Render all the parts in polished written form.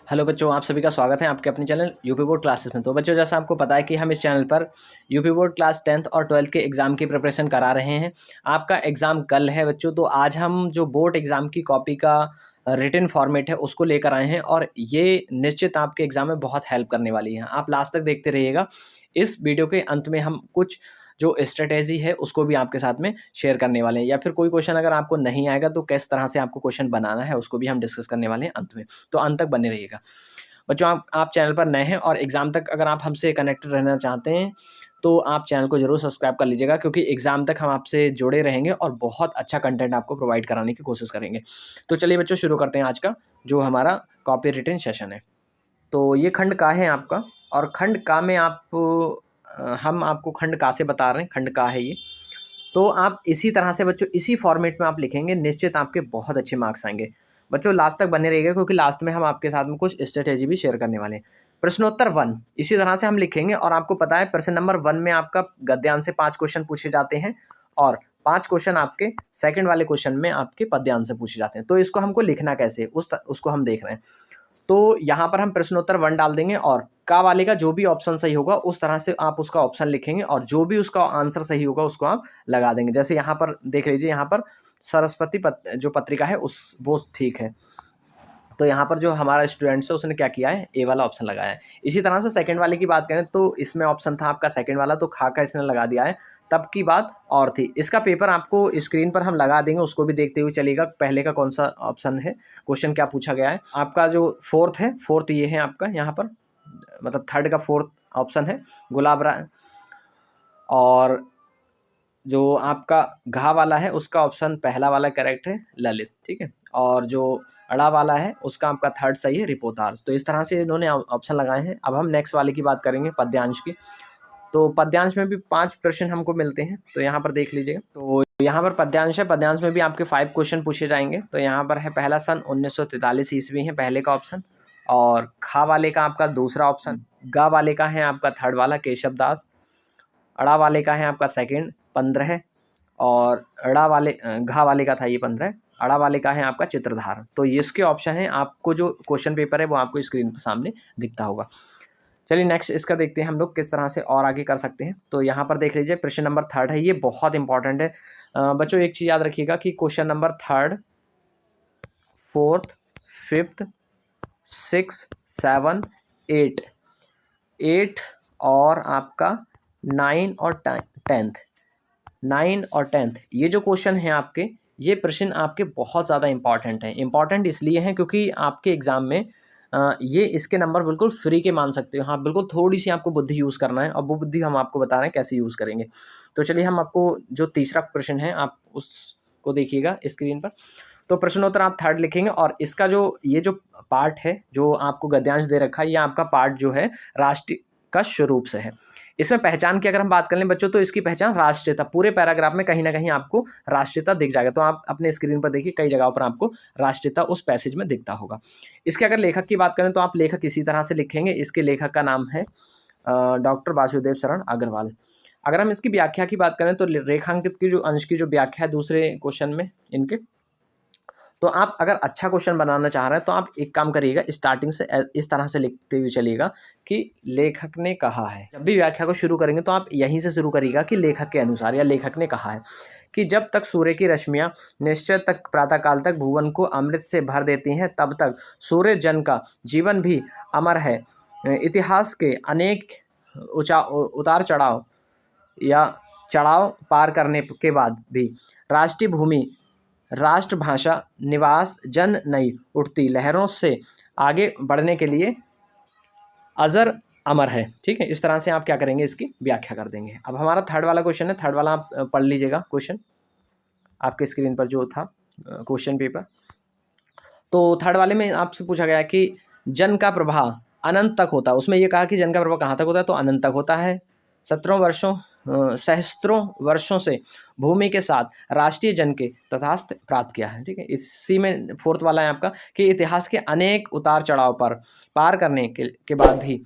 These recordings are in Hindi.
हेलो बच्चों, आप सभी का स्वागत है आपके अपने चैनल यूपी बोर्ड क्लासेस में। तो बच्चों, जैसा आपको पता है कि हम इस चैनल पर यूपी बोर्ड क्लास 10th और 12th के एग्ज़ाम की प्रिपरेशन करा रहे हैं। आपका एग्ज़ाम कल है बच्चों, तो आज हम जो बोर्ड एग्ज़ाम की कॉपी का रिटन फॉर्मेट है उसको लेकर आए हैं और ये निश्चित आपके एग्ज़ाम में बहुत हेल्प करने वाली है। आप लास्ट तक देखते रहिएगा। इस वीडियो के अंत में हम कुछ जो स्ट्रेटेजी है उसको भी आपके साथ में शेयर करने वाले हैं, या फिर कोई क्वेश्चन अगर आपको नहीं आएगा तो किस तरह से आपको क्वेश्चन बनाना है उसको भी हम डिस्कस करने वाले हैं अंत में। तो अंत तक बने रहिएगा। बच्चों, आप चैनल पर नए हैं और एग्ज़ाम तक अगर आप हमसे कनेक्टेड रहना चाहते हैं तो आप चैनल को ज़रूर सब्सक्राइब कर लीजिएगा, क्योंकि एग्ज़ाम तक हम आपसे जुड़े रहेंगे और बहुत अच्छा कंटेंट आपको प्रोवाइड कराने की कोशिश करेंगे। तो चलिए बच्चों, शुरू करते हैं आज का जो हमारा कॉपी रिटन सेशन है। तो ये खंड का है आपका, और खंड का में हम आपको खंड का से बता रहे हैं, खंड का है ये। तो आप इसी तरह से बच्चों इसी फॉर्मेट में आप लिखेंगे, निश्चित आपके बहुत अच्छे मार्क्स आएंगे। बच्चों लास्ट तक बने रहिएगा, क्योंकि लास्ट में हम आपके साथ में कुछ स्ट्रेटेजी भी शेयर करने वाले हैं। प्रश्नोत्तर 1 इसी तरह से हम लिखेंगे, और आपको पता है प्रश्न नंबर 1 में आपका गद्यांश से 5 क्वेश्चन पूछे जाते हैं और 5 क्वेश्चन आपके सेकंड वाले क्वेश्चन में आपके पद्यांश से पूछे जाते हैं। तो इसको हमको लिखना कैसे उसको हम देख रहे हैं। तो यहाँ पर हम प्रश्नोत्तर 1 डाल देंगे और का वाले का जो भी ऑप्शन सही होगा उस तरह से आप उसका ऑप्शन लिखेंगे, और जो भी उसका आंसर सही होगा उसको आप लगा देंगे। जैसे यहाँ पर देख लीजिए, यहाँ पर सरस्वती जो पत्रिका है वो ठीक है। तो यहाँ पर जो हमारा स्टूडेंट्स है उसने क्या किया है, ए वाला ऑप्शन लगाया है। इसी तरह से सेकंड वाले की बात करें तो इसमें ऑप्शन था आपका सेकंड वाला, तो खा का इसने लगा दिया है। तब की बात और थी। इसका पेपर आपको स्क्रीन पर हम लगा देंगे, उसको भी देखते हुए चलिएगा पहले का कौन सा ऑप्शन है, क्वेश्चन क्या पूछा गया है। आपका जो फोर्थ है, फोर्थ ये है आपका, यहाँ पर मतलब थर्ड का फोर्थ ऑप्शन है गुलाब राय, और जो आपका घा वाला है उसका ऑप्शन पहला वाला करेक्ट है ललित, ठीक है। और जो अड़ा वाला है उसका आपका थर्ड सही है रिपोतार। तो इस तरह से इन्होंने ऑप्शन लगाए हैं। अब हम नेक्स्ट वाले की बात करेंगे, पद्यांश की। तो पद्यांश में भी 5 प्रश्न हमको मिलते हैं, तो यहाँ पर देख लीजिएगा। तो यहाँ पर पद्यांश है, पद्यांश में भी आपके 5 क्वेश्चन पूछे जाएंगे। तो यहाँ पर है पहला सन 1943 ईस्वी है पहले का ऑप्शन, और खा वाले का आपका दूसरा ऑप्शन, गा वाले का है आपका थर्ड वाला केशव दास, अड़ा वाले का है आपका सेकेंड 15 है, और घा वाले का था ये 15, अड़ा वाले का है आपका चित्रधार। तो ये इसके ऑप्शन है। आपको जो क्वेश्चन पेपर है वो आपको स्क्रीन पर सामने दिखता होगा। चलिए नेक्स्ट इसका देखते हैं हम लोग किस तरह से और आगे कर सकते हैं। तो यहाँ पर देख लीजिए प्रश्न नंबर 3 है, ये बहुत इंपॉर्टेंट है। बच्चों एक चीज़ याद रखिएगा कि क्वेश्चन नंबर 3, 4th, 5th, 6, 7, 8 और आपका 9 और 10th, 9 और 10th ये जो क्वेश्चन हैं आपके, ये प्रश्न आपके बहुत ज़्यादा इंपॉर्टेंट हैं। इंपॉर्टेंट इसलिए हैं क्योंकि आपके एग्ज़ाम में ये इसके नंबर बिल्कुल फ्री के मान सकते हो। हाँ, बिल्कुल थोड़ी सी आपको बुद्धि यूज़ करना है, और वो बुद्धि हम आपको बता रहे हैं कैसे यूज़ करेंगे। तो चलिए हम आपको जो तीसरा प्रश्न है आप उसको देखिएगा स्क्रीन पर। तो प्रश्नोत्तर आप 3rd लिखेंगे, और इसका जो ये जो पार्ट है जो आपको गद्यांश दे रखा है, ये आपका पार्ट जो है राष्ट्रीय का स्वरूप से है। इसमें पहचान की अगर हम बात कर लें बच्चों, तो इसकी पहचान राष्ट्रीयता, पूरे पैराग्राफ में कहीं ना कहीं आपको राष्ट्रीयता दिख जाएगा। तो आप अपने स्क्रीन पर देखिए, कई जगहों पर आपको राष्ट्रीयता उस पैसेज में दिखता होगा। इसके अगर लेखक की बात करें तो आप लेखक इसी तरह से लिखेंगे। इसके लेखक का नाम है डॉक्टर वासुदेव शरण अग्रवाल। अगर हम इसकी व्याख्या की बात करें तो रेखांकित की जो अंश की जो व्याख्या है दूसरे क्वेश्चन में इनके, तो आप अगर अच्छा क्वेश्चन बनाना चाह रहे हैं तो आप एक काम करिएगा, स्टार्टिंग से इस तरह से लिखते हुए चलिएगा कि लेखक ने कहा है। जब भी व्याख्या को शुरू करेंगे तो आप यहीं से शुरू करिएगा कि लेखक के अनुसार, या लेखक ने कहा है कि जब तक सूर्य की रश्मियाँ निश्चय तक प्रातःकाल तक भुवन को अमृत से भर देती हैं, तब तक सूर्य जन का जीवन भी अमर है। इतिहास के अनेक उतार चढ़ाव या चढ़ाव पार करने के बाद भी राष्ट्रीय भूमि, राष्ट्रभाषा, निवास, जन नई उठती लहरों से आगे बढ़ने के लिए अजर अमर है। ठीक है, इस तरह से आप क्या करेंगे, इसकी व्याख्या कर देंगे। अब हमारा 3rd वाला क्वेश्चन है, 3rd वाला आप पढ़ लीजिएगा क्वेश्चन आपके स्क्रीन पर जो था क्वेश्चन पेपर। तो 3rd वाले में आपसे पूछा गया कि जन का प्रभाव अनंत तक होता है। उसमें ये कहा कि जन का प्रभाव कहाँ तक होता है, तो अनंत तक होता है। सहस्त्रों वर्षों से भूमि के साथ राष्ट्रीय जन के तथास्थ प्राप्त किया है। ठीक है, इसी में 4th वाला है आपका कि इतिहास के अनेक उतार चढ़ाव पर पार करने के बाद भी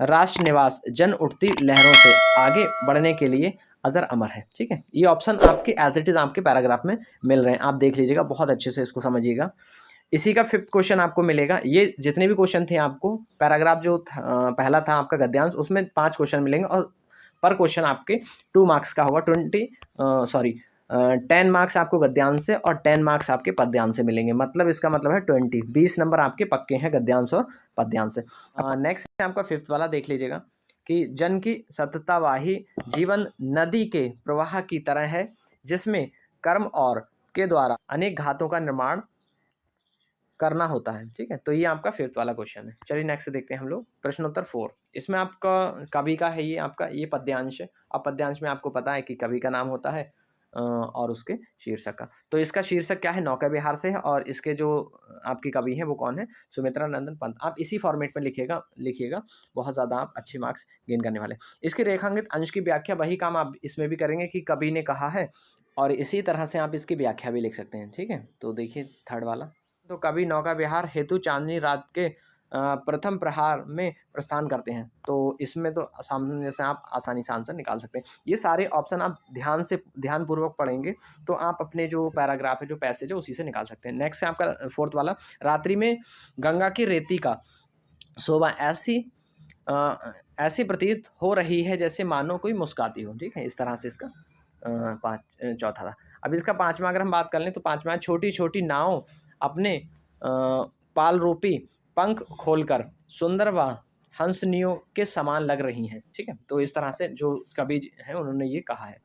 राष्ट्र निवास जन उठती लहरों से आगे बढ़ने के लिए अजर अमर है। ठीक है, ये ऑप्शन आपके एज इट इज़ आपके पैराग्राफ में मिल रहे हैं, आप देख लीजिएगा, बहुत अच्छे से इसको समझिएगा। इसी का 5th क्वेश्चन आपको मिलेगा। ये जितने भी क्वेश्चन थे आपको पैराग्राफ जो पहला था आपका गद्यांश, उसमें 5 क्वेश्चन मिलेंगे और पर क्वेश्चन आपके 2 मार्क्स का होगा। 10 मार्क्स आपको गद्यांश से और 10 मार्क्स आपके पद्यांश से मिलेंगे। मतलब इसका मतलब है 20 नंबर आपके पक्के हैं गद्यांश और पद्यांश से। नेक्स्ट है आपका 5th वाला, देख लीजिएगा कि जन की सततवाही जीवन नदी के प्रवाह की तरह है, जिसमें कर्म और के द्वारा अनेक घातों का निर्माण करना होता है। ठीक है, तो ये आपका 5th वाला क्वेश्चन है। चलिए नेक्स्ट देखते हैं हम लोग प्रश्नोत्तर 4। इसमें आपका कवि का है, ये आपका ये पद्यांश है। अब पद्यांश में आपको पता है कि कवि का नाम होता है और उसके शीर्षक का। तो इसका शीर्षक क्या है, नौका विहार से है, और इसके जो आपकी कवि है वो कौन है, सुमित्रा नंदन पंत। आप इसी फॉर्मेट में लिखिएगा, बहुत ज़्यादा आप अच्छे मार्क्स गेन करने वाले। इसके रेखांकित अंश की व्याख्या वही काम आप इसमें भी करेंगे कि कवि ने कहा है, और इसी तरह से आप इसकी व्याख्या भी लिख सकते हैं। ठीक है, तो देखिए 3rd वाला, तो कवि नौका विहार हेतु चांदनी रात के प्रथम प्रहार में प्रस्थान करते हैं। तो इसमें तो सामने से आप आसानी से आंसर निकाल सकते हैं। ये सारे ऑप्शन आप ध्यानपूर्वक पढ़ेंगे तो आप अपने जो पैराग्राफ है, जो पैसेज है, उसी से निकाल सकते हैं। नेक्स्ट है आपका 4th वाला, रात्रि में गंगा की रेती का शोभा ऐसी प्रतीत हो रही है जैसे मानो कोई मुस्काती हो। ठीक है, इस तरह से इसका 4था था। अब इसका 5वां अगर हम बात कर लें तो 5वां, छोटी छोटी नाव अपने पाल रूपी पंख खोलकर सुंदर व हंसनियों के समान लग रही हैं। ठीक है, तो इस तरह से जो कवि हैं उन्होंने ये कहा है।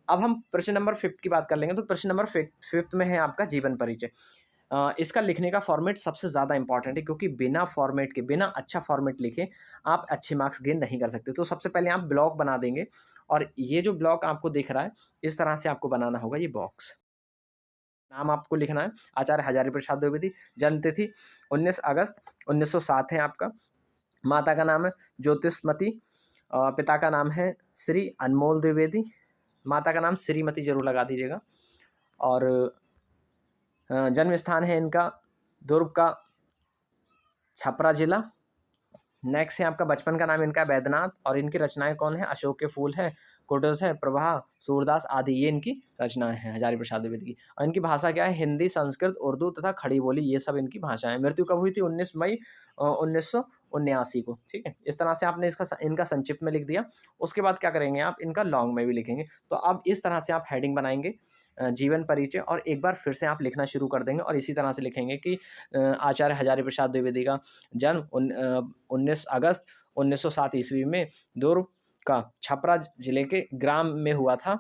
अब हम प्रश्न नंबर 5 की बात कर लेंगे। तो प्रश्न नंबर 5 में है आपका जीवन परिचय। इसका लिखने का फॉर्मेट सबसे ज़्यादा इंपॉर्टेंट है, क्योंकि बिना अच्छा फॉर्मेट लिखे आप अच्छे मार्क्स गेन नहीं कर सकते। तो सबसे पहले आप ब्लॉक बना देंगे, और ये जो ब्लॉक आपको दिख रहा है इस तरह से आपको बनाना होगा ये बॉक्स। नाम आपको लिखना है आचार्य हजारी प्रसाद द्विवेदी, जन्म तिथि 19 अगस्त 1907 है आपका। माता का नाम है ज्योतिषमती, पिता का नाम है श्री अनमोल द्विवेदी, माता का नाम श्रीमती जरूर लगा दीजिएगा। और जन्म स्थान है इनका दुर्ग का छपरा जिला। नेक्स्ट है आपका बचपन का नाम इनका बैद्यनाथ, और इनकी रचनाएं कौन है, अशोक के फूल है, कोटस है, प्रवाह, सूरदास आदि, ये इनकी रचनाएं हैं हजारी प्रसाद द्विवेदी की। और इनकी भाषा क्या है, हिंदी, संस्कृत, उर्दू तथा खड़ी बोली, ये सब इनकी भाषाएं। मृत्यु कब हुई थी, 19 मई 1979 को। ठीक है, इस तरह से आपने इनका संक्षिप्त में लिख दिया। उसके बाद क्या करेंगे आप, इनका लॉन्ग में भी लिखेंगे। तो अब इस तरह से आप हेडिंग बनाएंगे जीवन परिचय, और एक बार फिर से आप लिखना शुरू कर देंगे और इसी तरह से लिखेंगे कि आचार्य हजारी प्रसाद द्विवेदी का जन्म 19 अगस्त 1907 ईस्वी में दुर्ग का छपरा जिले के ग्राम में हुआ था,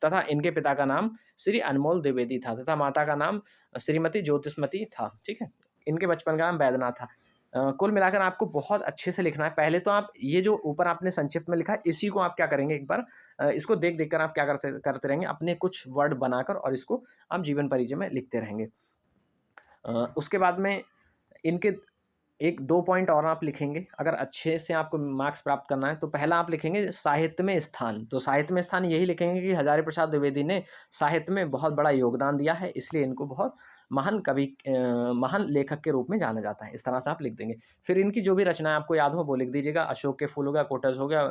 तथा इनके पिता का नाम श्री अनमोल द्विवेदी था तथा माता का नाम श्रीमती ज्योतिषमती था। ठीक है, इनके बचपन का नाम बैद्यनाथ था। कुल मिलाकर आपको बहुत अच्छे से लिखना है। पहले तो आप ये जो ऊपर आपने संक्षिप्त में लिखा है इसी को आप क्या करेंगे, एक बार इसको देख कर आप क्या करते रहेंगे, अपने कुछ वर्ड बनाकर, और इसको आप जीवन परिचय में लिखते रहेंगे। उसके बाद में इनके 1-2 पॉइंट और आप लिखेंगे अगर अच्छे से आपको मार्क्स प्राप्त करना है। तो पहला आप लिखेंगे साहित्य में स्थान। तो साहित्य में स्थान यही लिखेंगे कि हजारी प्रसाद द्विवेदी ने साहित्य में बहुत बड़ा योगदान दिया है, इसलिए इनको बहुत महान कवि, महान लेखक के रूप में जाना जाता है। इस तरह से आप लिख देंगे। फिर इनकी जो भी रचनाएं आपको याद हो वो लिख दीजिएगा। अशोक के फूल हो गया, कोटस हो गया,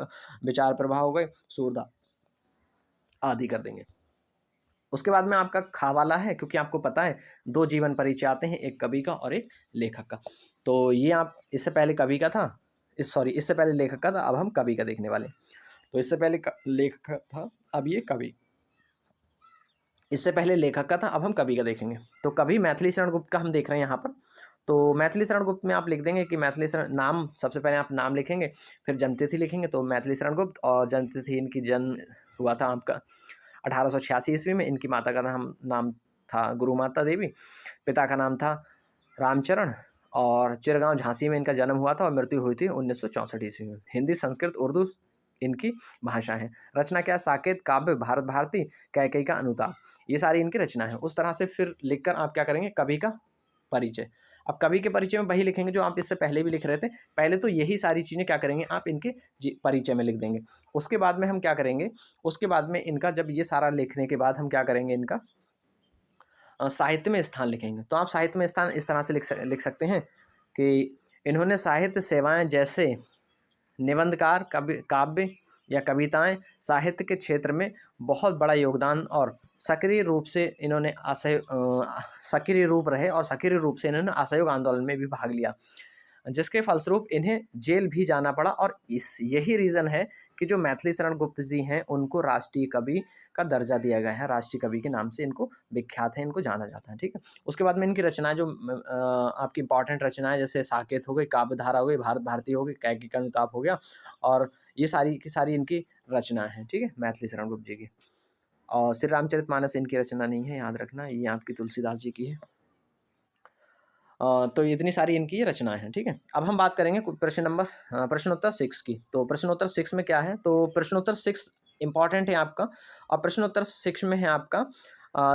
विचार प्रवाह हो गए, सूरदास आदि कर देंगे। उसके बाद में आपका खा वाला है, क्योंकि आपको पता है 2 जीवन परिचय आते हैं, एक कवि का और एक लेखक का। तो ये आप इससे पहले कवि का था, इससे पहले लेखक का था, अब हम कवि का देखने वाले। तो इससे पहले लेखक था, अब ये कवि। इससे पहले लेखक का था, अब हम कवि का देखेंगे। तो कवि मैथिली शरण गुप्त का हम देख रहे हैं यहाँ पर। तो मैथिली शरण गुप्त में आप लिख देंगे कि मैथिली शरण, नाम सबसे पहले आप नाम लिखेंगे, फिर जन्मतिथि लिखेंगे। तो मैथिली शरण गुप्त, और जन्मतिथि इनकी जन्म हुआ था आपका 1886 ईस्वी में। इनकी माता का नाम था गुरु माता देवी, पिता का नाम था रामचरण, और चिरगांव झांसी में इनका जन्म हुआ था और मृत्यु हुई थी 1964 ईस्वी में। हिंदी, संस्कृत, उर्दू इनकी भाषा है। रचना क्या है, साकेत, काव्य, भारत भारती, कैकेयी का अनुताप, ये सारी इनकी रचना है। उस तरह से फिर लिखकर आप क्या करेंगे, कवि का परिचय। अब कवि के परिचय में वही लिखेंगे जो आप इससे पहले भी लिख रहे थे। पहले तो यही सारी चीज़ें क्या करेंगे, आप इनके परिचय में लिख देंगे। उसके बाद में हम क्या करेंगे, उसके बाद में इनका जब ये सारा लिखने के बाद हम क्या करेंगे, इनका साहित्य में स्थान लिखेंगे। तो आप साहित्य में स्थान इस तरह से लिख सकते हैं कि इन्होंने साहित्य सेवाएं जैसे निबंधकार, काव्य, या कविताएं साहित्य के क्षेत्र में बहुत बड़ा योगदान और सक्रिय रूप से इन्होंने सक्रिय रूप रहे और सक्रिय रूप से इन्होंने असहयोग आंदोलन में भी भाग लिया, जिसके फलस्वरूप इन्हें जेल भी जाना पड़ा। और यही रीज़न है कि जो मैथिली शरण गुप्त जी हैं उनको राष्ट्रीय कवि का दर्जा दिया गया है, राष्ट्रीय कवि के नाम से इनको विख्यात है, इनको जाना जाता है। ठीक है, उसके बाद में इनकी रचनाएं जो आपकी इंपॉर्टेंट रचनाएं जैसे साकेत हो गई, काव्यधारा हो गई, भारत भारती हो गई, कैकी का अनुताप हो गया, और ये सारी की सारी इनकी रचनाएं हैं। ठीक है, मैथिली शरण गुप्त जी की। और श्री रामचरितमानस इनकी रचना नहीं है, याद रखना, ये आपकी तुलसीदास जी की है। तो इतनी सारी इनकी रचनाएं हैं। ठीक है, अब हम बात करेंगे प्रश्नोत्तर 6 की। तो प्रश्नोत्तर 6 में क्या है, तो प्रश्नोत्तर 6 इंपॉर्टेंट है आपका, और प्रश्नोत्तर 6 में है आपका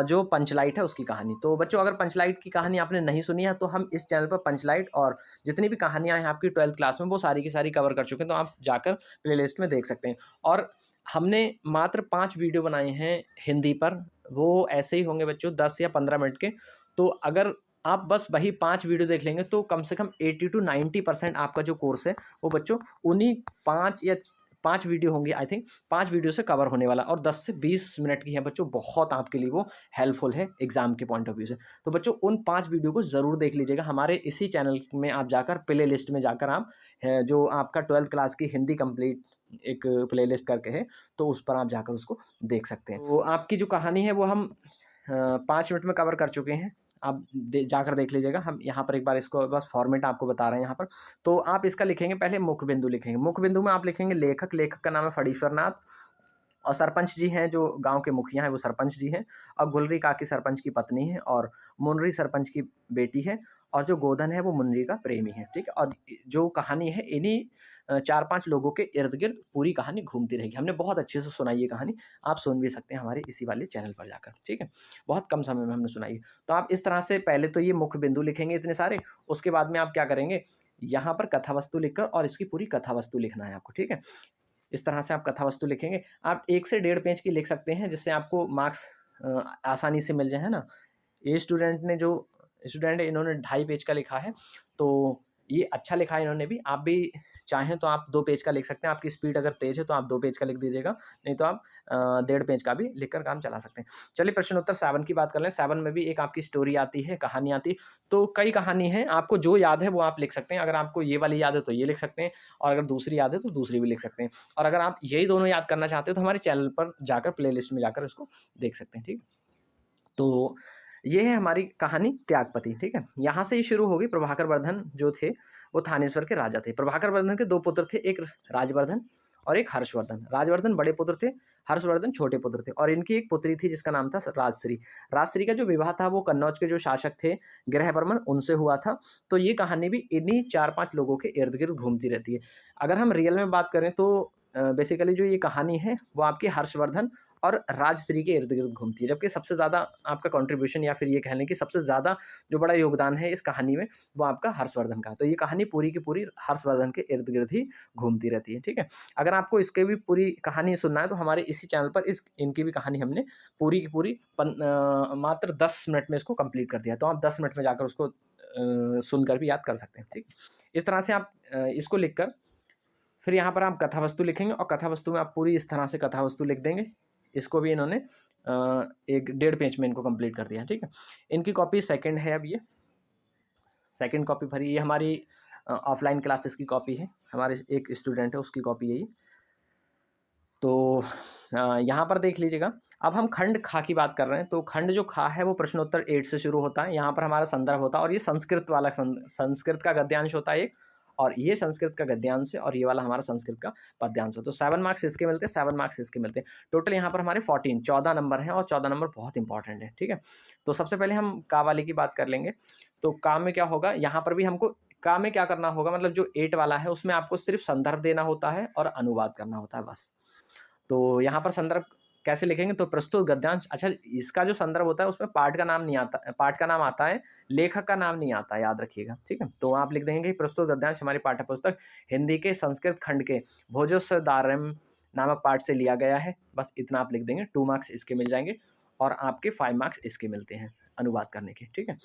जो पंचलाइट है उसकी कहानी। तो बच्चों अगर पंचलाइट की कहानी आपने नहीं सुनी है तो हम इस चैनल पर पंचलाइट और जितनी भी कहानियाँ हैं आपकी 12th क्लास में वो सारी की सारी कवर कर चुके हैं, तो आप जाकर प्लेलिस्ट में देख सकते हैं। और हमने मात्र 5 वीडियो बनाए हैं हिंदी पर, वो ऐसे ही होंगे बच्चों 10 या 15 मिनट के। तो अगर आप बस वही 5 वीडियो देख लेंगे तो कम से कम 80 to 90% आपका जो कोर्स है वो बच्चों उन्हीं 5 वीडियो होंगे, आई थिंक 5 वीडियो से कवर होने वाला, और 10 से 20 मिनट की है बच्चों, बहुत आपके लिए वो हेल्पफुल है एग्जाम के पॉइंट ऑफ व्यू से। तो बच्चों उन 5 वीडियो को ज़रूर देख लीजिएगा, हमारे इसी चैनल में आप जाकर प्ले लिस्ट में जाकर आप जो आपका 12th क्लास की हिंदी कंप्लीट एक प्ले लिस्ट करके है, तो उस पर आप जाकर उसको देख सकते हैं। तो आपकी जो कहानी है वो हम 5 मिनट में कवर कर चुके हैं, आप जाकर देख लीजिएगा। हम यहाँ पर एक बार इसको बस फॉर्मेट आपको बता रहे हैं यहाँ पर। तो आप इसका लिखेंगे, पहले मुख्य बिंदु लिखेंगे, मुख्य बिंदु में आप लिखेंगे लेखक का नाम है फणीश्वर नाथ, और सरपंच जी हैं जो गांव के मुखिया हैं वो सरपंच जी हैं, और गुलरी काकी सरपंच की पत्नी है, और मुनरी सरपंच की बेटी है, और जो गोधन है वो मुनरी का प्रेमी है। ठीक है, और जो कहानी है इन्हीं 4-5 लोगों के इर्द गिर्द पूरी कहानी घूमती रहेगी। हमने बहुत अच्छे से सुनाई ये कहानी, आप सुन भी सकते हैं हमारे इसी वाले चैनल पर जाकर। ठीक है, बहुत कम समय में हमने सुनाई। तो आप इस तरह से पहले तो ये मुख्य बिंदु लिखेंगे इतने सारे, उसके बाद में आप क्या करेंगे, यहाँ पर कथा वस्तु लिखकर और इसकी पूरी कथा वस्तु लिखना है आपको। ठीक है, इस तरह से आप कथा वस्तु लिखेंगे। आप 1 से 1.5 पेज की लिख सकते हैं, जिससे आपको मार्क्स आसानी से मिल जाए, है ना। ये स्टूडेंट है इन्होंने 2.5 पेज का लिखा है, तो ये अच्छा लिखा है इन्होंने भी। आप भी चाहें तो आप 2 पेज का लिख सकते हैं, आपकी स्पीड अगर तेज़ है तो आप 2 पेज का लिख दीजिएगा, नहीं तो आप 1.5 पेज का भी लिखकर काम चला सकते हैं। चलिए प्रश्नोत्तर 7 की बात कर लें। 7 में भी एक आपकी स्टोरी आती है, कहानी आती है। तो कई कहानी है, आपको जो याद है वो आप लिख सकते हैं। अगर आपको ये वाली याद है तो ये लिख सकते हैं, और अगर दूसरी याद है तो दूसरी भी लिख सकते हैं। और अगर आप यही दोनों याद करना चाहते हो तो हमारे चैनल पर जाकर प्लेलिस्ट में जाकर उसको देख सकते हैं। ठीक, तो ये है हमारी कहानी त्यागपति। ठीक है, यहाँ से ही शुरू होगी। प्रभाकर वर्धन जो थे वो थानेश्वर के राजा थे। प्रभाकर वर्धन के 2 पुत्र थे, एक राजवर्धन और एक हर्षवर्धन। राजवर्धन बड़े पुत्र थे, हर्षवर्धन छोटे पुत्र थे, और इनकी एक पुत्री थी जिसका नाम था राजश्री। राजश्री का जो विवाह था वो कन्नौज के जो शासक थे गृहवर्मन, उनसे हुआ था। तो ये कहानी भी इन्हीं 4-5 लोगों के इर्द गिर्द घूमती रहती है। अगर हम रियल में बात करें तो बेसिकली जो ये कहानी है वो आपके हर्षवर्धन और राजश्री के इर्द गिर्द घूमती है, जबकि सबसे ज़्यादा आपका कंट्रीब्यूशन या फिर ये कह लें कि सबसे ज़्यादा जो बड़ा योगदान है इस कहानी में वो आपका हर्षवर्धन का। तो ये कहानी पूरी की पूरी हर्षवर्धन के इर्द गिर्द ही घूमती रहती है। ठीक है, अगर आपको इसके भी पूरी कहानी सुनना है तो हमारे इसी चैनल पर इनकी भी कहानी हमने पूरी की पूरी मात्र 10 मिनट में इसको कंप्लीट कर दिया, तो आप 10 मिनट में जाकर उसको सुनकर भी याद कर सकते हैं। ठीक, इस तरह से आप इसको लिखकर फिर यहाँ पर आप कथा वस्तु लिखेंगे, और कथा वस्तु में आप पूरी इस तरह से कथा वस्तु लिख देंगे। इसको भी इन्होंने 1.5 पेज में इनको कंप्लीट कर दिया। ठीक है, इनकी कॉपी सेकंड है, अब ये सेकंड कॉपी भरी, ये हमारी ऑफलाइन क्लासेस की कॉपी है, हमारे एक स्टूडेंट है उसकी कॉपी है ये। तो यहाँ पर देख लीजिएगा। अब हम खंड खा की बात कर रहे हैं, तो खंड जो खा है वो प्रश्नोत्तर 8 से शुरू होता है। यहाँ पर हमारा संदर्भ होता है, और ये संस्कृत वाला संस्कृत का गद्यांश होता है एक, और ये संस्कृत का गद्यांश है, और ये वाला हमारा संस्कृत का पद्यांश है। तो 7 मार्क्स इसके मिलते हैं, 7 मार्क्स इसके मिलते हैं। टोटल यहाँ पर हमारे 14 नंबर हैं, और 14 नंबर बहुत इंपॉर्टेंट है। ठीक है, तो सबसे पहले हम का वाले की बात कर लेंगे। तो का में क्या होगा, यहाँ पर भी हमको का में क्या करना होगा, मतलब जो 8 वाला है उसमें आपको सिर्फ संदर्भ देना होता है और अनुवाद करना होता है बस। तो यहाँ पर संदर्भ कैसे लिखेंगे, तो प्रस्तुत गद्यांश। अच्छा, इसका जो संदर्भ होता है उसमें पाठ का नाम नहीं आता, पाठ का नाम आता है, लेखक का नाम नहीं आता, याद रखिएगा। ठीक है, तो आप लिख देंगे कि प्रस्तुत गद्यांश हमारी पाठ्य पुस्तक हिंदी के संस्कृत खंड के भोजोत्सदारम नामक पाठ से लिया गया है। बस इतना आप लिख देंगे, 2 मार्क्स इसके मिल जाएंगे, और आपके 5 मार्क्स इसके मिलते हैं अनुवाद करने के। ठीक है,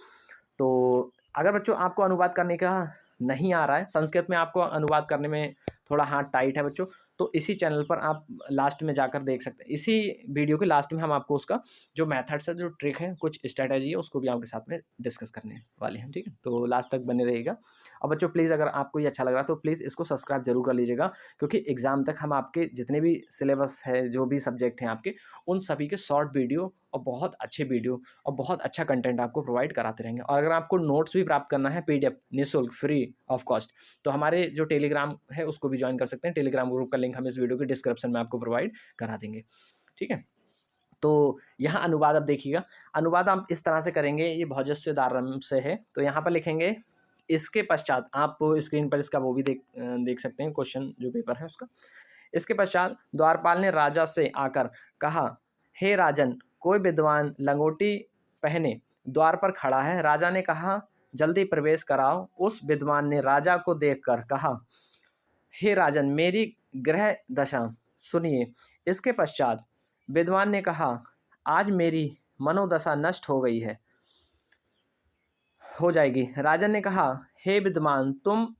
तो अगर बच्चों आपको अनुवाद करने का नहीं आ रहा है, संस्कृत में आपको अनुवाद करने में थोड़ा हाथ टाइट है बच्चों, तो इसी चैनल पर आप लास्ट में जाकर देख सकते हैं। इसी वीडियो के लास्ट में हम आपको उसका जो मेथड्स है, जो ट्रिक है, कुछ स्ट्रैटेजी है, उसको भी आपके साथ में डिस्कस करने वाले हैं, ठीक है। तो लास्ट तक बने रहिएगा। और बच्चों प्लीज़ अगर आपको ये अच्छा लग रहा है तो प्लीज़ इसको सब्सक्राइब जरूर कर लीजिएगा, क्योंकि एग्ज़ाम तक हम आपके जितने भी सिलेबस है, जो भी सब्जेक्ट हैं आपके, उन सभी के शॉर्ट वीडियो और बहुत अच्छे वीडियो और बहुत अच्छा कंटेंट आपको प्रोवाइड कराते रहेंगे। और अगर आपको नोट्स भी प्राप्त करना है PDF निःशुल्क फ्री ऑफ कॉस्ट, तो हमारे जो टेलीग्राम है उसको भी ज्वाइन कर सकते हैं। टेलीग्राम ग्रुप का लिंक हम इस वीडियो के डिस्क्रिप्शन में आपको प्रोवाइड करा देंगे, ठीक है। तो यहाँ अनुवाद अब देखिएगा, अनुवाद आप इस तरह से करेंगे, ये भौजस्य दारम से है। तो यहाँ पर लिखेंगे, इसके पश्चात आप स्क्रीन पर इसका वो भी देख सकते हैं, क्वेश्चन जो पेपर है उसका। इसके पश्चात द्वारपाल ने राजा से आकर कहा, हे राजन, कोई विद्वान लंगोटी पहने द्वार पर खड़ा है। राजा ने कहा, जल्दी प्रवेश कराओ। उस विद्वान ने राजा को देखकर कहा, हे राजन, मेरी ग्रह दशा सुनिए। इसके पश्चात विद्वान ने कहा, आज मेरी मनोदशा नष्ट हो गई है, हो जाएगी। राजन ने कहा, हे विद्वान, तुम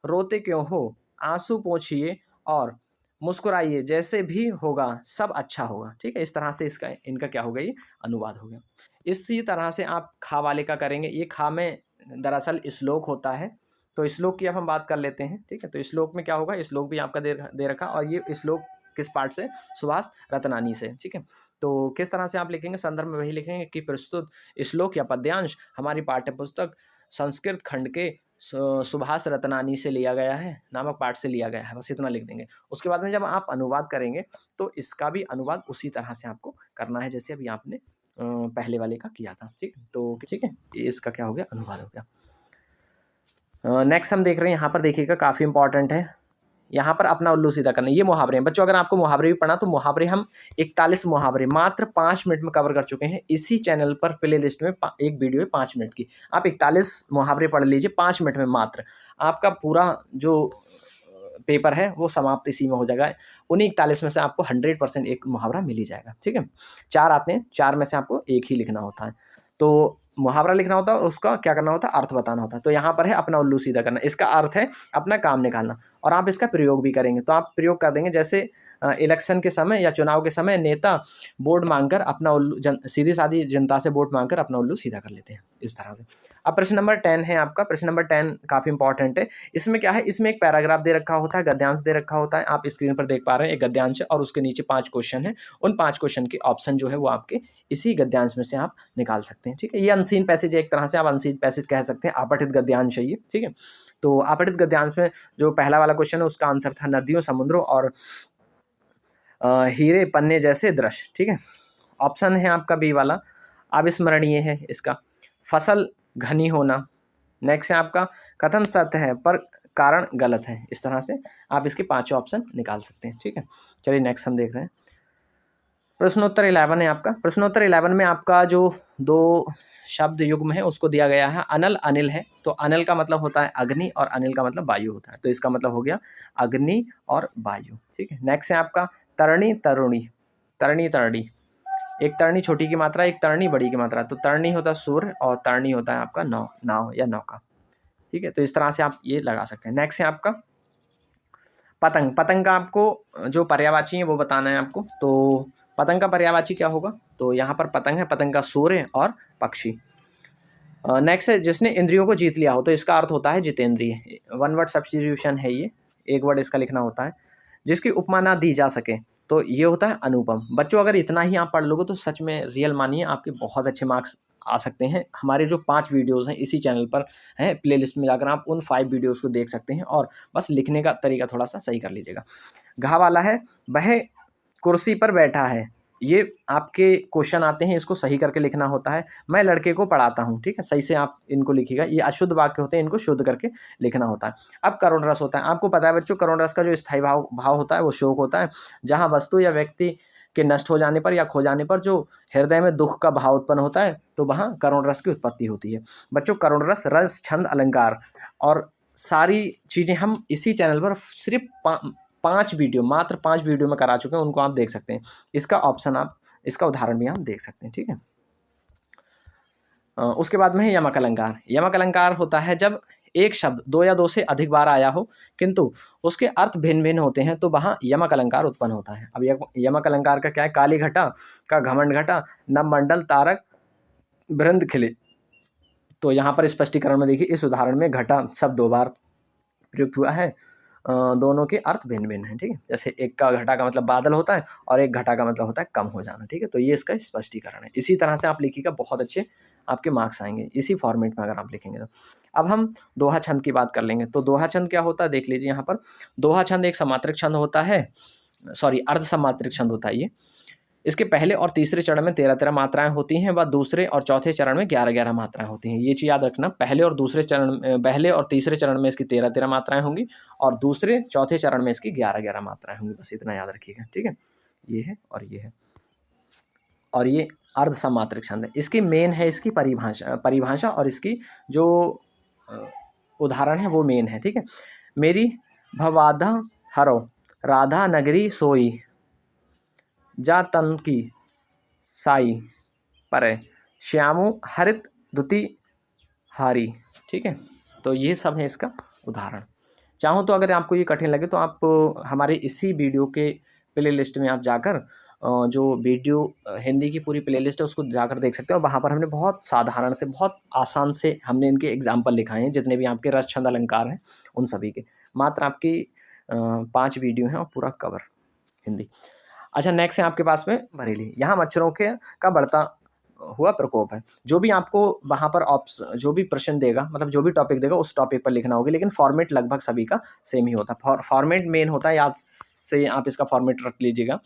रोते क्यों हो? आंसू पोंछिए और मुस्कुराइए, जैसे भी होगा सब अच्छा होगा, ठीक है। इस तरह से इनका क्या हो गया, ये अनुवाद हो गया। इसी तरह से आप खा वाले का करेंगे। ये खा में दरअसल श्लोक होता है, तो श्लोक की अब हम बात कर लेते हैं, ठीक है। तो श्लोक में क्या होगा, श्लोक भी आपका दे रखा, और ये श्लोक किस पार्ट से, सुभाष रत्नानी से, ठीक है। तो किस तरह से आप लिखेंगे, संदर्भ में वही लिखेंगे कि प्रस्तुत श्लोक या पद्यांश हमारी पाठ्य पुस्तक संस्कृत खंड के सुभाष रत्नानी से लिया गया है, नामक पाठ से लिया गया है, बस इतना लिख देंगे। उसके बाद में जब आप अनुवाद करेंगे तो इसका भी अनुवाद उसी तरह से आपको करना है जैसे अभी आपने पहले वाले का किया था, ठीक है। तो ठीक है, इसका क्या हो गया, अनुवाद हो गया। नेक्स्ट हम देख रहे हैं, यहाँ पर देखिएगा, काफ़ी इंपॉर्टेंट है। यहाँ पर अपना उल्लू सीधा करना, ये मुहावरे हैं बच्चों। अगर आपको मुहावरे भी पढ़ना तो मुहावरे हम 41 मुहावरे मात्र 5 मिनट में कवर कर चुके हैं। इसी चैनल पर प्ले लिस्ट में एक वीडियो है 5 मिनट की, आप 41 मुहावरे पढ़ लीजिए 5 मिनट में मात्र। आपका पूरा जो पेपर है वो समाप्त इसी में हो जाएगा। उन्हीं 41 में से आपको 100% एक मुहावरा मिल ही जाएगा, ठीक है। 4 आते हैं, 4 में से आपको एक ही लिखना होता है। तो मुहावरा लिखना होता है और उसका क्या करना होता है, अर्थ बताना होता है। तो यहाँ पर है अपना उल्लू सीधा करना, इसका अर्थ है अपना काम निकालना, और आप इसका प्रयोग भी करेंगे। तो आप प्रयोग कर देंगे, जैसे इलेक्शन के समय या चुनाव के समय नेता वोट मांगकर अपना उल्लू सीधी सादी जनता से वोट मांगकर अपना उल्लू सीधा कर लेते हैं, इस तरह से। अब प्रश्न नंबर 10 है आपका। प्रश्न नंबर 10 काफ़ी इंपॉर्टेंट है। इसमें क्या है, इसमें एक पैराग्राफ दे रखा होता है, गद्यांश दे रखा होता है। आप स्क्रीन पर देख पा रहे हैं, एक गद्यांश है और उसके नीचे 5 क्वेश्चन है। उन 5 क्वेश्चन के ऑप्शन जो है वो आपके इसी गद्यांश में से आप निकाल सकते हैं, ठीक है। ये अनसीन पैसेज है, एक तरह से आप अनसीन पैसेज कह सकते हैं, अपठित गद्यांश है ये, ठीक है। तो अपठित गद्यांश में जो पहला वाला क्वेश्चन है उसका आंसर था नदियों, समुद्रों और हीरे पन्ने जैसे दृश्य, ठीक है। ऑप्शन है आपका बी वाला, अविस्मरणीय है इसका। फसल घनी होना। नेक्स्ट है आपका कथन सत्य है पर कारण गलत है। इस तरह से आप इसके 5 ऑप्शन निकाल सकते हैं, ठीक है। चलिए नेक्स्ट हम देख रहे हैं, प्रश्नोत्तर 11 है आपका। प्रश्नोत्तर 11 में आपका जो 2 शब्द युग्म है उसको दिया गया है, अनल अनिल है। तो अनल का मतलब होता है अग्नि और अनिल का मतलब वायु होता है, तो इसका मतलब हो गया अग्नि और वायु, ठीक है। नेक्स्ट है आपका तरणी तरुणी। तरणी तरणी, एक तरणी छोटी की मात्रा, एक तरणी बड़ी की मात्रा। तो तरणी होता है सूर्य और तरणी होता है आपका नाव या नौका, ठीक है। तो इस तरह से आप ये लगा सकते हैं। नेक्स्ट है आपका पतंग। पतंग का आपको जो पर्यायवाची है वो बताना है आपको। तो पतंग का पर्यायवाची क्या होगा, तो यहाँ पर पतंग है, पतंग का सूर्य और पक्षी। नेक्स्ट है जिसने इंद्रियों को जीत लिया हो, तो इसका अर्थ होता है जितेंद्रिय। 1 वर्ड सब्स्टिट्यूशन है ये, एक वर्ड इसका लिखना होता है। जिसकी उपमा ना दी जा सके, तो ये होता है अनुपम। बच्चों अगर इतना ही आप पढ़ लोगे तो सच में रियल मानिए आपके बहुत अच्छे मार्क्स आ सकते हैं। हमारे जो 5 वीडियोज़ हैं इसी चैनल पर हैं, प्लेलिस्ट में जाकर आप उन 5 वीडियोज़ को देख सकते हैं, और बस लिखने का तरीका थोड़ा सा सही कर लीजिएगा। घा वाला है, वह कुर्सी पर बैठा है। ये आपके क्वेश्चन आते हैं, इसको सही करके लिखना होता है। मैं लड़के को पढ़ाता हूँ, ठीक है, सही से आप इनको लिखिएगा। ये अशुद्ध वाक्य होते हैं, इनको शुद्ध करके लिखना होता है। अब करुण रस होता है, आपको पता है बच्चों, करुण रस का जो स्थायी भाव होता है वो शोक होता है। जहाँ वस्तु या व्यक्ति के नष्ट हो जाने पर या खो जाने पर जो हृदय में दुख का भाव उत्पन्न होता है, तो वहाँ करुण रस की उत्पत्ति होती है। बच्चों करुण रस, रस, छंद, अलंकार और सारी चीज़ें हम इसी चैनल पर सिर्फ 5 वीडियो, मात्र 5 वीडियो में करा चुके हैं, उनको आप देख सकते हैं। इसका ऑप्शन आप, इसका उदाहरण भी आप देख सकते हैं, ठीक है। उसके बाद में है यमक अलंकार। यमक अलंकार होता है जब एक शब्द 2 या 2 से अधिक बार आया हो किंतु उसके अर्थ भिन्न-भिन्न होते हैं तो वहाँ यमक अलंकार उत्पन्न होता है। अब यमक अलंकार का क्या है? काली घटा का घमंड घटा, नवमंडल तारक वृंद खिले। तो यहाँ पर स्पष्टीकरण में देखिए, इस उदाहरण में घटा शब्द 2 बार प्रयुक्त हुआ है। दोनों के अर्थ भिन्न-भिन्न हैं, ठीक है? जैसे एक का घटा का मतलब बादल होता है और एक घटा का मतलब होता है कम हो जाना, ठीक है? तो ये इसका स्पष्टीकरण है। इसी तरह से आप लिखिएगा, बहुत अच्छे आपके मार्क्स आएँगे, इसी फॉर्मेट में अगर आप लिखेंगे तो। अब हम दोहा छंद की बात कर लेंगे। तो दोहा छंद क्या होता है देख लीजिए यहाँ पर। दोहा छंद एक समात्रिक छंद होता है, अर्ध समात्रिक छंद होता है ये। इसके पहले और तीसरे चरण में 13-13 मात्राएँ होती हैं व दूसरे और चौथे चरण में 11-11 मात्राएँ होती हैं। ये चीज़ याद रखना, पहले और तीसरे चरण में इसकी 13-13 मात्राएँ होंगी और दूसरे चौथे चरण में इसकी 11-11 मात्राएँ होंगी। बस इतना याद रखिएगा, ठीक है? ये है और ये है। और ये अर्ध समात्रिक छंद है। इसकी मेन है इसकी परिभाषा और इसकी जो उदाहरण है वो मेन है, ठीक है? मेरी भवाधा हरो राधा नगरी सोई, जा तन की साई पर श्यामो हरित दुति हारी, ठीक है? तो ये सब है इसका उदाहरण। चाहो तो अगर आपको ये कठिन लगे तो आप हमारे इसी वीडियो के प्लेलिस्ट में आप जाकर जो वीडियो हिंदी की पूरी प्लेलिस्ट है उसको जाकर देख सकते हो। वहाँ पर हमने बहुत साधारण से, बहुत आसान से हमने इनके एग्जाम्पल लिखाए हैं, जितने भी आपके रस छंद अलंकार हैं उन सभी के। मात्र आपकी 5 वीडियो हैं और पूरा कवर हिंदी। अच्छा, नेक्स्ट है आपके पास में बरेली। यहाँ मच्छरों का बढ़ता हुआ प्रकोप है। जो भी आपको वहाँ पर जो भी प्रश्न देगा, मतलब जो भी टॉपिक देगा उस टॉपिक पर लिखना होगा, लेकिन फॉर्मेट लगभग सभी का सेम ही होता है। फॉर्मेट मेन होता है, याद से आप इसका फॉर्मेट रख लीजिएगा।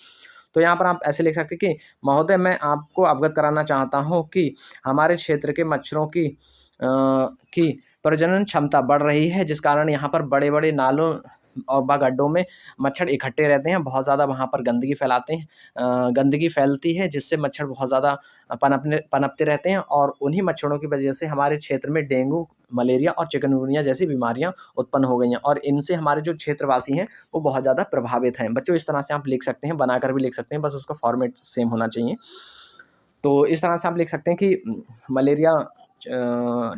तो यहाँ पर आप ऐसे लिख सकते हैं कि महोदय, मैं आपको अवगत कराना चाहता हूँ कि हमारे क्षेत्र के मच्छरों की प्रजनन क्षमता बढ़ रही है, जिस कारण यहाँ पर बड़े-बड़े नालों और गड्ढों में मच्छर इकट्ठे रहते हैं, बहुत ज़्यादा वहाँ पर गंदगी फैलाते हैं। गंदगी फैलती है जिससे मच्छर बहुत ज़्यादा पनपते रहते हैं और उन्हीं मच्छरों की वजह से हमारे क्षेत्र में डेंगू, मलेरिया और चिकनगुनिया जैसी बीमारियाँ उत्पन्न हो गई हैं और इनसे हमारे जो क्षेत्रवासी हैं वो बहुत ज़्यादा प्रभावित हैं। बच्चों, इस तरह से आप लिख सकते हैं, बनाकर भी लिख सकते हैं, बस उसका फॉर्मेट सेम होना चाहिए। तो इस तरह से आप लिख सकते हैं कि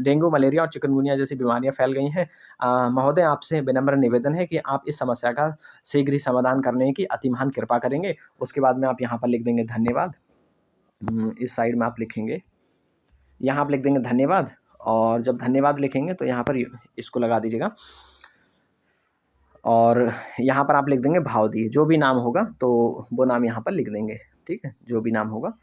डेंगू, मलेरिया और चिकनगुनिया जैसी बीमारियां फैल गई हैं। महोदय, आपसे विनम्र निवेदन है कि आप इस समस्या का शीघ्र ही समाधान करने की अति महान कृपा करेंगे। उसके बाद में आप यहाँ पर लिख देंगे धन्यवाद। इस साइड में आप लिखेंगे, यहाँ आप लिख देंगे धन्यवाद, और जब धन्यवाद लिखेंगे तो यहाँ पर इसको लगा दीजिएगा और यहाँ पर आप लिख देंगे भाव दिए। जो भी नाम होगा तो वो नाम यहाँ पर लिख देंगे, ठीक है? जो भी नाम होगा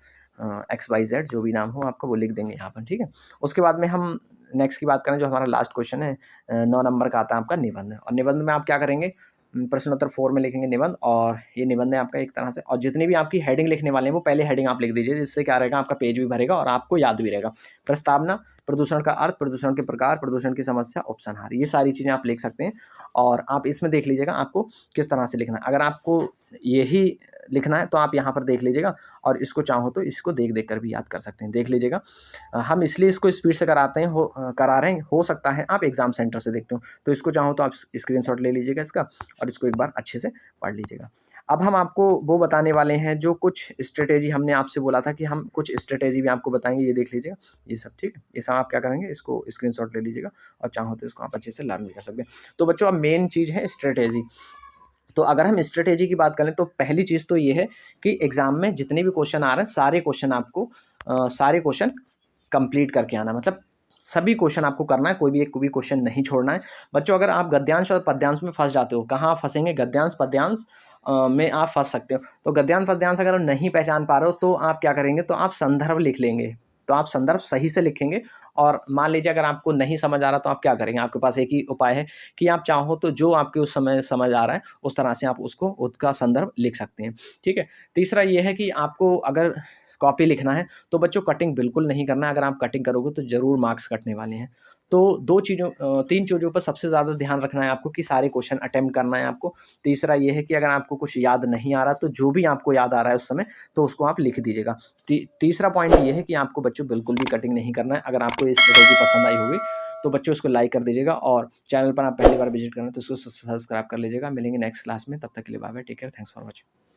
XYZ जो भी नाम हो आपका वो लिख देंगे यहाँ पर, ठीक है? उसके बाद में हम नेक्स्ट की बात करें, जो हमारा लास्ट क्वेश्चन है 9 नंबर का आता है आपका निबंध। और निबंध में आप क्या करेंगे, प्रश्नोत्तर 4 में लिखेंगे निबंध, और ये निबंध है आपका एक तरह से। और जितनी भी आपकी हेडिंग लिखने वाले हैं वो पहले हेडिंग आप लिख दीजिए, जिससे क्या रहेगा, आपका पेज भी भरेगा और आपको याद भी रहेगा। प्रस्तावना, प्रदूषण का अर्थ, प्रदूषण के प्रकार, प्रदूषण की समस्या, उपसंहार, ये सारी चीज़ें आप लिख सकते हैं। और आप इसमें देख लीजिएगा आपको किस तरह से लिखना है। अगर आपको यही लिखना है तो आप यहाँ पर देख लीजिएगा, और इसको चाहो तो इसको देख कर भी याद कर सकते हैं। देख लीजिएगा, हम इसलिए इसको स्पीड से करा रहे हैं, हो सकता है आप एग्ज़ाम सेंटर से देखते हो, तो इसको चाहो तो आप स्क्रीनशॉट ले लीजिएगा इसका और इसको एक बार अच्छे से पढ़ लीजिएगा। अब हम आपको वो बताने वाले हैं जो कुछ स्ट्रेटेजी हमने आपसे बोला था कि हम कुछ स्ट्रेटेजी भी आपको बताएंगे, ये देख लीजिएगा ये सब, ठीक है? ये सब आप क्या करेंगे, इसको स्क्रीनशॉट ले लीजिएगा और चाहो तो इसको आप अच्छे से लर्न भी कर सकते हैं। तो बच्चों, अब मेन चीज़ है स्ट्रेटेजी। तो अगर हम स्ट्रेटेजी की बात करें तो पहली चीज़ तो ये है कि एग्ज़ाम में जितने भी क्वेश्चन आ रहे हैं सारे क्वेश्चन कंप्लीट करके आना, मतलब सभी क्वेश्चन आपको करना है, कोई भी क्वेश्चन नहीं छोड़ना है। बच्चों, अगर आप गद्यांश और पद्यांश में फंस जाते हो, कहाँ फंसेंगे, गद्यांश पद्यांश में आप फंस सकते हो। तो गद्यांश पद्यांश अगर नहीं पहचान पा रहे हो तो आप क्या करेंगे, तो आप संदर्भ लिख लेंगे। तो आप संदर्भ सही से लिखेंगे, और मान लीजिए अगर आपको नहीं समझ आ रहा तो आप क्या करेंगे, आपके पास एक ही उपाय है कि आप चाहो तो जो आपके उस समय समझ आ रहा है उस तरह से आप उसका संदर्भ लिख सकते हैं, ठीक है? तीसरा ये है कि आपको अगर कॉपी लिखना है तो बच्चों कटिंग बिल्कुल नहीं करना है। अगर आप कटिंग करोगे तो ज़रूर मार्क्स कटने वाले हैं। तो 3 चीज़ों पर सबसे ज़्यादा ध्यान रखना है आपको कि सारे क्वेश्चन अटेम्प्ट करना है आपको। तीसरा ये है कि अगर आपको कुछ याद नहीं आ रहा तो जो भी आपको याद आ रहा है उस समय तो उसको आप लिख दीजिएगा। तीसरा पॉइंट ये है कि आपको बच्चों बिल्कुल भी कटिंग नहीं करना है। अगर आपको ये स्ट्रेटेजी पसंद आई होगी तो बच्चों इसको लाइक कर दीजिएगा, और चैनल पर आप पहली बार विजिट कर रहे हैं तो इसको सब्सक्राइब कर लीजिएगा। मिलेंगे नेक्स्ट क्लास में, तब तक के लिए bye bye, take care, thanks for watching.